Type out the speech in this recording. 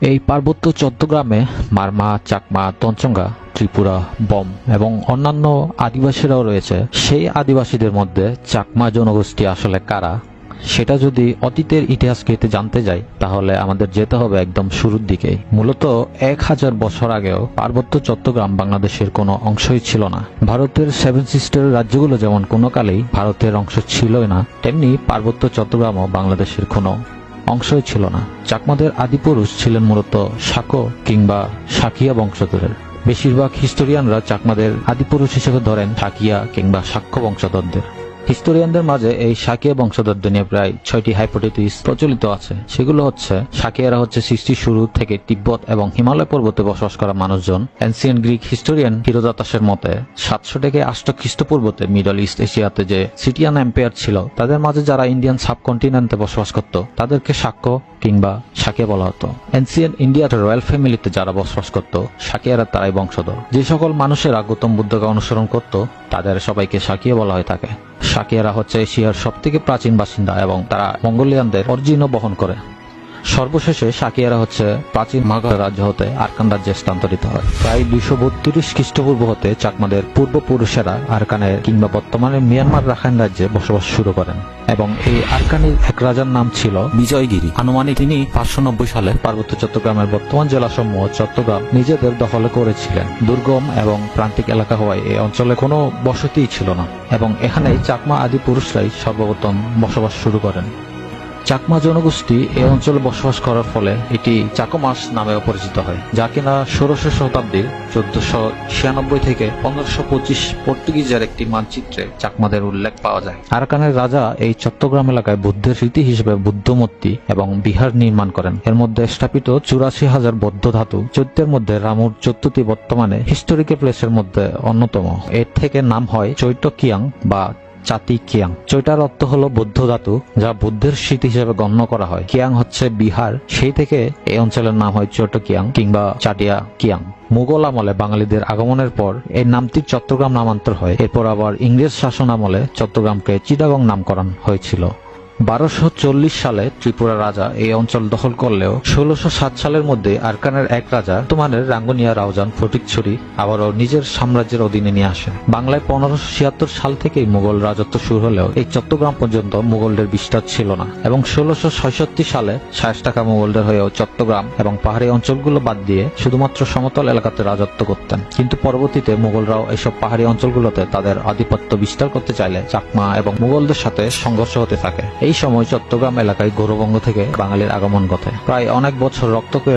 এই পার্বত্য চট্টগ্রামে মারমা, চাকমা, তঞ্চঙ্গা, ত্রিপুরা, বম এবং অন্যান্য আদিবাসীরাও রয়েছে। সেই আদিবাসীদের মধ্যে চাকমা জনগোষ্ঠী আসলে কারা, সেটা যদি অতীতের ইতিহাস ঘেঁটে জানতে যাই তাহলে আমাদের যেতে হবে একদম শুরুর দিকেই। মূলত 1000 বছর আগেও পার্বত্য চট্টগ্রাম বাংলাদেশের কোনো অংশই ছিল না। ভারতের 7 সিস্টার রাজ্যগুলো যেমন কোনো কালেই ভারতের অংশ ছিলই না, তেমনি পার্বত্য চট্টগ্রামও বাংলাদেশের কোনো অংশই ছিল না। চাকমাদের আদিপুরুষ ছিলেন মূলত শাক্য কিংবা সাকিয়া বংশধরের। বেশিরভাগ হিস্টোরিয়ানরা চাকমাদের আদিপুরুষ হিসেবে ধরেন সাকিয়া কিংবা শাক্য বংশধরদের। হিস্টোরিয়ানদের মাঝে এই সাকিয়া বংশধরদের নিয়ে প্রায় 6টি হাইপোথেসিস প্রচলিত আছে। সেগুলো হচ্ছে, সাকিয়ারা হচ্ছে সৃষ্টির শুরু থেকে তিব্বত এবং হিমালয় পর্বতে বসবাস করা মানুষজন। এনসিয়েন্ট গ্রিক হিস্টোরিয়ান হিরোদাতাসের মতে 700 থেকে 800 খ্রিস্টপূর্বতে মিডল ইস্ট এশিয়াতে যে সিটিয়ান এম্পায়ার ছিল, তাদের মাঝে যারা ইন্ডিয়ান সাবকন্টিনেন্টে বসবাস করত তাদেরকে শাক্য কিংবা সাকিয়া বলা হতো। এনসিয়েন্ট ইন্ডিয়ার রয়্যাল ফ্যামিলিতে যারা বসবাস করত, সাকিয়ারা তারাই বংশধর। যে সকল মানুষেরা গৌতম বুদ্ধকে অনুসরণ করত তাদের সবাইকে সাকিয়া বলা হয়ে থাকে। সাকিয়ারা হচ্ছে এশিয়ার সবথেকে প্রাচীন বাসিন্দা এবং তারা মঙ্গোলিয়ানদের অরিজিনও বহন করে। সর্বশেষে সাকিয়ারা হচ্ছে প্রাচীন মাগধ রাজ্য হতে আরকান রাজ্যে স্থানান্তরিত হয়। প্রায় 232 খ্রিস্টপূর্ব হতে চাকমাদের পূর্বপুরুষেরা আরকানের কিংবা বর্তমানে মিয়ানমার রাখাইন রাজ্যে বসবাস শুরু করেন এবং এই আরকানের এক রাজার নাম ছিল বিজয়গিরি। আনুমানিক তিনি 590 সালে পার্বত্য চট্টগ্রামের বর্তমান জেলাসমূহ চট্টগ্রাম নিজেদের দখলে করেছিলেন। দুর্গম এবং প্রান্তিক এলাকা হওয়ায় এই অঞ্চলে কোনো বসতিই ছিল না এবং এখানেই চাকমা আদি পুরুষরাই সর্বপ্রথম বসবাস শুরু করেন। চাকমা জনগোষ্ঠী এই অঞ্চলে বসবাস করার ফলে এটি চাকমাস নামেও পরিচিত হয়, যা কিনা 1600 শতাব্দীর 1496 থেকে 1525 পর্তুগিজের একটি মানচিত্রে চাকমাদের উল্লেখ পাওয়া যায়। আরাকানের রাজা এই চট্টগ্রাম এলাকায় বুদ্ধের স্মৃতি হিসেবে বুদ্ধ মূর্তি এবং বিহার নির্মাণ করেন। এর মধ্যে স্থাপিত 84,000 বৌদ্ধ ধাতু চৈত্যের মধ্যে রামুর চতুর্থী বর্তমানে হিস্টোরিক্যাল প্লেসের মধ্যে অন্যতম। এর থেকে নাম হয় চৈত্য কিয়াং বা চাতি কিয়াং। চৈতার অর্থ হলো বৌদ্ধ ধাতু, যা বুদ্ধের স্মৃতি হিসেবে গণ্য করা হয়। কিয়াং হচ্ছে বিহার, সেই থেকে এই অঞ্চলের নাম হয় চৈত্য কিয়াং কিংবা চাটিয়া কিয়াং। মুঘল আমলে বাঙালিদের আগমনের পর এই নামটির চট্টগ্রাম নামান্তর হয়। এরপর আবার ইংরেজ শাসন আমলে চট্টগ্রামকে চিটাগং নামকরণ হয়েছিল। 1240 সালে ত্রিপুরা রাজা এই অঞ্চল দখল করলেও 1607 সালের মধ্যে আরকানের এক রাজা বর্তমানের রাঙ্গুনিয়া রাউজান ফটিকছড়ি আবারও নিজের সাম্রাজ্যের অধীনে নিয়ে আসেন। বাংলায় 1576 সাল থেকেই মুঘল রাজত্ব শুরু হলেও এই চট্টগ্রাম পর্যন্ত মুঘলদের বিস্তার ছিল না এবং 1666 সালে শায়েস্তা খাঁ মুঘলদের হয়েও চট্টগ্রাম এবং পাহাড়ি অঞ্চলগুলো বাদ দিয়ে শুধুমাত্র সমতল এলাকাতে রাজত্ব করতেন। কিন্তু পরবর্তীতে মুঘলরাও এসব পাহাড়ি অঞ্চলগুলোতে তাদের আধিপত্য বিস্তার করতে চাইলে চাকমা এবং মুঘলদের সাথে সংঘর্ষ হতে থাকে। এই সময় চট্টগ্রাম এলাকায় গৌরবঙ্গ থেকে বাঙালির আগমন ঘটে। প্রায় অনেক বছর রক্ত